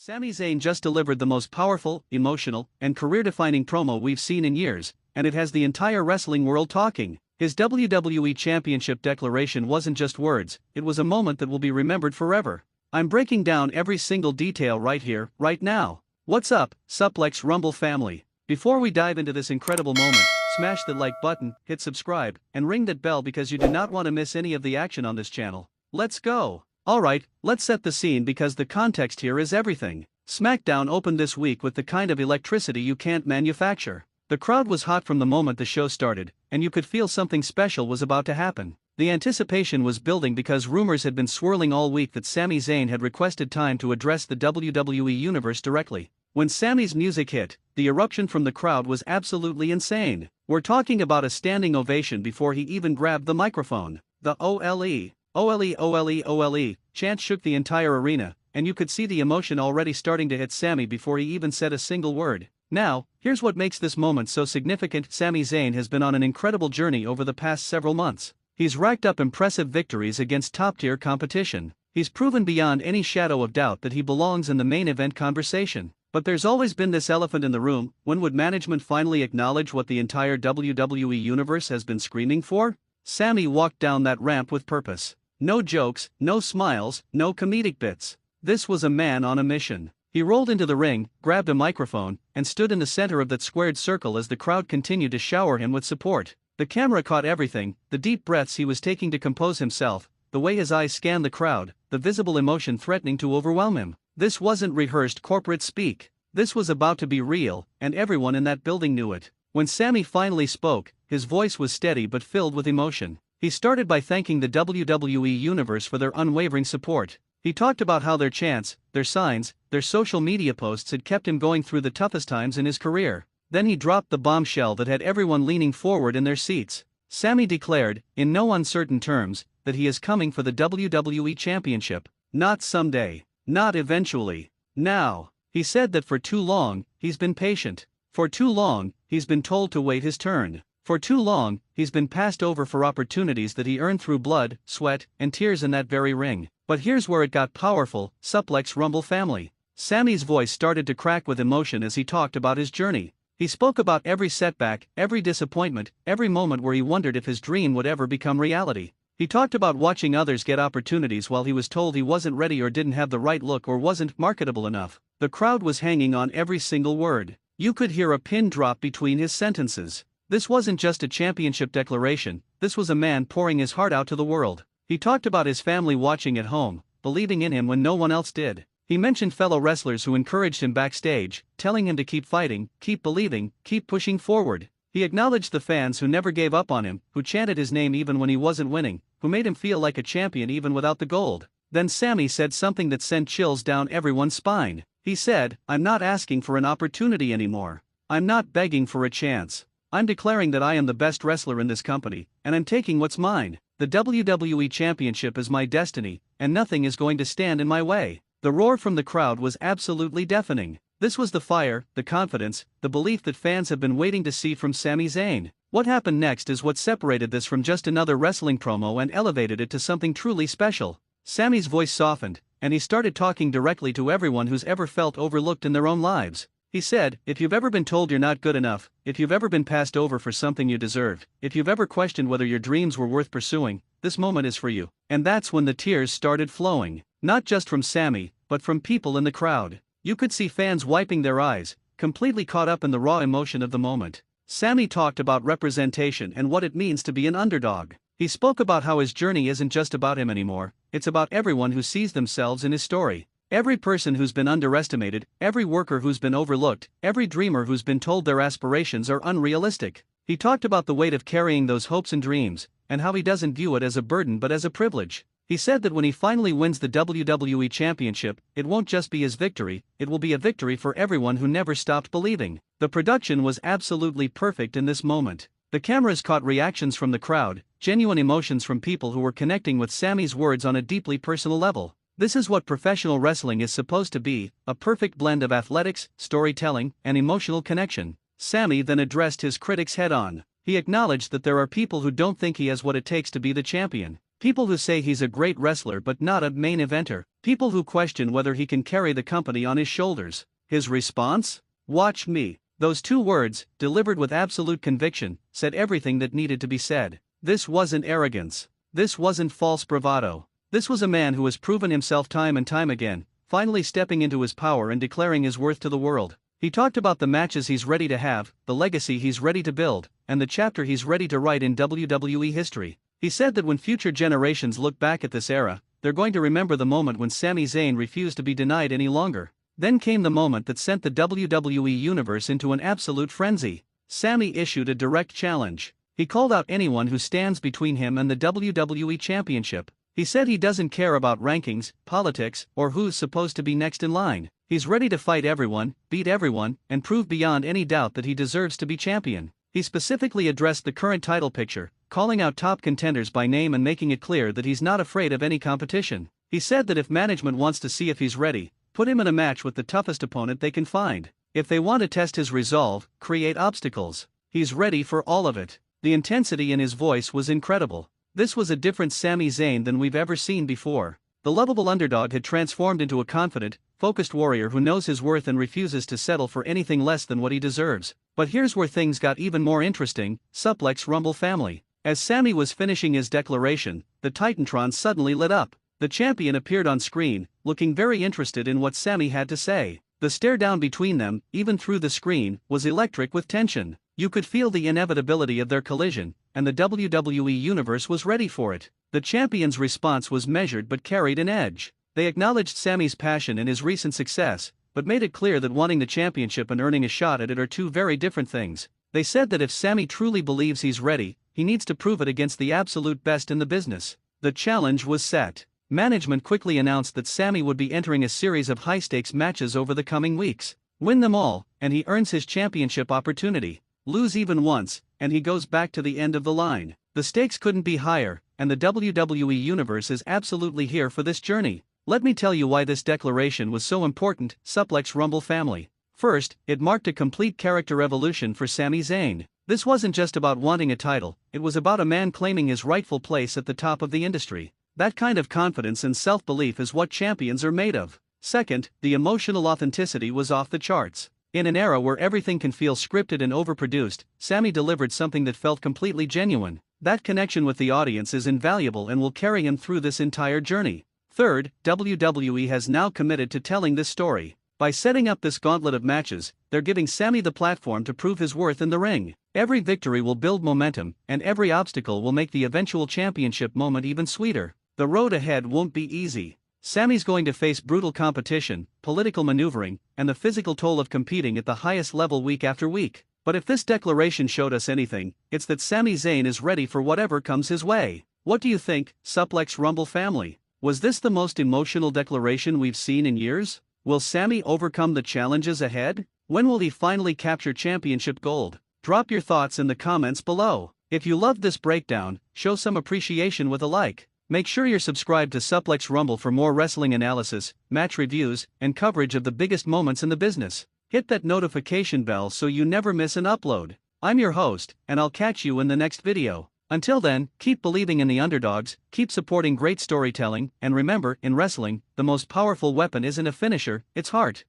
Sami Zayn just delivered the most powerful, emotional, and career-defining promo we've seen in years, and it has the entire wrestling world talking. His WWE Championship declaration wasn't just words, it was a moment that will be remembered forever. I'm breaking down every single detail right here, right now. What's up, Suplex Rumble family? Before we dive into this incredible moment, smash that like button, hit subscribe, and ring that bell because you do not want to miss any of the action on this channel. Let's go! Alright, let's set the scene because the context here is everything. SmackDown opened this week with the kind of electricity you can't manufacture. The crowd was hot from the moment the show started, and you could feel something special was about to happen. The anticipation was building because rumors had been swirling all week that Sami Zayn had requested time to address the WWE Universe directly. When Sami's music hit, the eruption from the crowd was absolutely insane. We're talking about a standing ovation before he even grabbed the microphone. The OLE. OLE OLE OLE chant shook the entire arena, and you could see the emotion already starting to hit Sami before he even said a single word. Now, here's what makes this moment so significant. Sami Zayn has been on an incredible journey over the past several months. He's racked up impressive victories against top-tier competition. He's proven beyond any shadow of doubt that he belongs in the main event conversation. But there's always been this elephant in the room: when would management finally acknowledge what the entire WWE Universe has been screaming for? Sami walked down that ramp with purpose. No jokes, no smiles, no comedic bits. This was a man on a mission. He rolled into the ring, grabbed a microphone, and stood in the center of that squared circle as the crowd continued to shower him with support. The camera caught everything: the deep breaths he was taking to compose himself, the way his eyes scanned the crowd, the visible emotion threatening to overwhelm him. This wasn't rehearsed corporate speak. This was about to be real, and everyone in that building knew it. When Sami finally spoke, his voice was steady but filled with emotion. He started by thanking the WWE Universe for their unwavering support. He talked about how their chants, their signs, their social media posts had kept him going through the toughest times in his career. Then he dropped the bombshell that had everyone leaning forward in their seats. Sami declared, in no uncertain terms, that he is coming for the WWE Championship. Not someday. Not eventually. Now. He said that for too long, he's been patient. For too long, he's been told to wait his turn. For too long, he's been passed over for opportunities that he earned through blood, sweat, and tears in that very ring. But here's where it got powerful, Suplex Rumble family. Sami's voice started to crack with emotion as he talked about his journey. He spoke about every setback, every disappointment, every moment where he wondered if his dream would ever become reality. He talked about watching others get opportunities while he was told he wasn't ready or didn't have the right look or wasn't marketable enough. The crowd was hanging on every single word. You could hear a pin drop between his sentences. This wasn't just a championship declaration, this was a man pouring his heart out to the world. He talked about his family watching at home, believing in him when no one else did. He mentioned fellow wrestlers who encouraged him backstage, telling him to keep fighting, keep believing, keep pushing forward. He acknowledged the fans who never gave up on him, who chanted his name even when he wasn't winning, who made him feel like a champion even without the gold. Then Sami said something that sent chills down everyone's spine. He said, "I'm not asking for an opportunity anymore. I'm not begging for a chance. I'm declaring that I am the best wrestler in this company, and I'm taking what's mine. The WWE Championship is my destiny, and nothing is going to stand in my way." The roar from the crowd was absolutely deafening. This was the fire, the confidence, the belief that fans have been waiting to see from Sami Zayn. What happened next is what separated this from just another wrestling promo and elevated it to something truly special. Sami's voice softened, and he started talking directly to everyone who's ever felt overlooked in their own lives. He said, if you've ever been told you're not good enough, if you've ever been passed over for something you deserved, if you've ever questioned whether your dreams were worth pursuing, this moment is for you. And that's when the tears started flowing. Not just from Sami, but from people in the crowd. You could see fans wiping their eyes, completely caught up in the raw emotion of the moment. Sami talked about representation and what it means to be an underdog. He spoke about how his journey isn't just about him anymore, it's about everyone who sees themselves in his story. Every person who's been underestimated, every worker who's been overlooked, every dreamer who's been told their aspirations are unrealistic. He talked about the weight of carrying those hopes and dreams, and how he doesn't view it as a burden but as a privilege. He said that when he finally wins the WWE Championship, it won't just be his victory, it will be a victory for everyone who never stopped believing. The production was absolutely perfect in this moment. The cameras caught reactions from the crowd, genuine emotions from people who were connecting with Sami's words on a deeply personal level. This is what professional wrestling is supposed to be, a perfect blend of athletics, storytelling, and emotional connection. Sami then addressed his critics head-on. He acknowledged that there are people who don't think he has what it takes to be the champion. People who say he's a great wrestler but not a main eventer. People who question whether he can carry the company on his shoulders. His response? Watch me. Those 2 words, delivered with absolute conviction, said everything that needed to be said. This wasn't arrogance. This wasn't false bravado. This was a man who has proven himself time and time again, finally stepping into his power and declaring his worth to the world. He talked about the matches he's ready to have, the legacy he's ready to build, and the chapter he's ready to write in WWE history. He said that when future generations look back at this era, they're going to remember the moment when Sami Zayn refused to be denied any longer. Then came the moment that sent the WWE Universe into an absolute frenzy. Sami issued a direct challenge. He called out anyone who stands between him and the WWE Championship. He said he doesn't care about rankings, politics, or who's supposed to be next in line. He's ready to fight everyone, beat everyone, and prove beyond any doubt that he deserves to be champion. He specifically addressed the current title picture, calling out top contenders by name and making it clear that he's not afraid of any competition. He said that if management wants to see if he's ready, put him in a match with the toughest opponent they can find. If they want to test his resolve, create obstacles. He's ready for all of it. The intensity in his voice was incredible. This was a different Sami Zayn than we've ever seen before. The lovable underdog had transformed into a confident, focused warrior who knows his worth and refuses to settle for anything less than what he deserves. But here's where things got even more interesting. Suplex Rumble family. As Sami was finishing his declaration, the Titantron suddenly lit up. The champion appeared on screen, looking very interested in what Sami had to say. The stare down between them, even through the screen, was electric with tension. You could feel the inevitability of their collision, and the WWE Universe was ready for it. The champion's response was measured but carried an edge. They acknowledged Sami's passion and his recent success, but made it clear that wanting the championship and earning a shot at it are 2 very different things. They said that if Sami truly believes he's ready, he needs to prove it against the absolute best in the business. The challenge was set. Management quickly announced that Sami would be entering a series of high-stakes matches over the coming weeks. Win them all, and he earns his championship opportunity. Lose even once, and he goes back to the end of the line. The stakes couldn't be higher, and the WWE Universe is absolutely here for this journey. Let me tell you why this declaration was so important. Suplex Rumble family. First, it marked a complete character evolution for Sami Zayn. This wasn't just about wanting a title, it was about a man claiming his rightful place at the top of the industry. That kind of confidence and self-belief is what champions are made of. Second, the emotional authenticity was off the charts. In an era where everything can feel scripted and overproduced, Sami delivered something that felt completely genuine. That connection with the audience is invaluable and will carry him through this entire journey. Third, WWE has now committed to telling this story. By setting up this gauntlet of matches, they're giving Sami the platform to prove his worth in the ring. Every victory will build momentum, and every obstacle will make the eventual championship moment even sweeter. The road ahead won't be easy. Sami's going to face brutal competition, political maneuvering, and the physical toll of competing at the highest level week after week. But if this declaration showed us anything, it's that Sami Zayn is ready for whatever comes his way. What do you think, Suplex Rumble family? Was this the most emotional declaration we've seen in years? Will Sami overcome the challenges ahead? When will he finally capture championship gold? Drop your thoughts in the comments below. If you loved this breakdown, show some appreciation with a like. Make sure you're subscribed to Suplex Rumble for more wrestling analysis, match reviews, and coverage of the biggest moments in the business. Hit that notification bell so you never miss an upload. I'm your host, and I'll catch you in the next video. Until then, keep believing in the underdogs, keep supporting great storytelling, and remember, in wrestling, the most powerful weapon isn't a finisher, it's heart.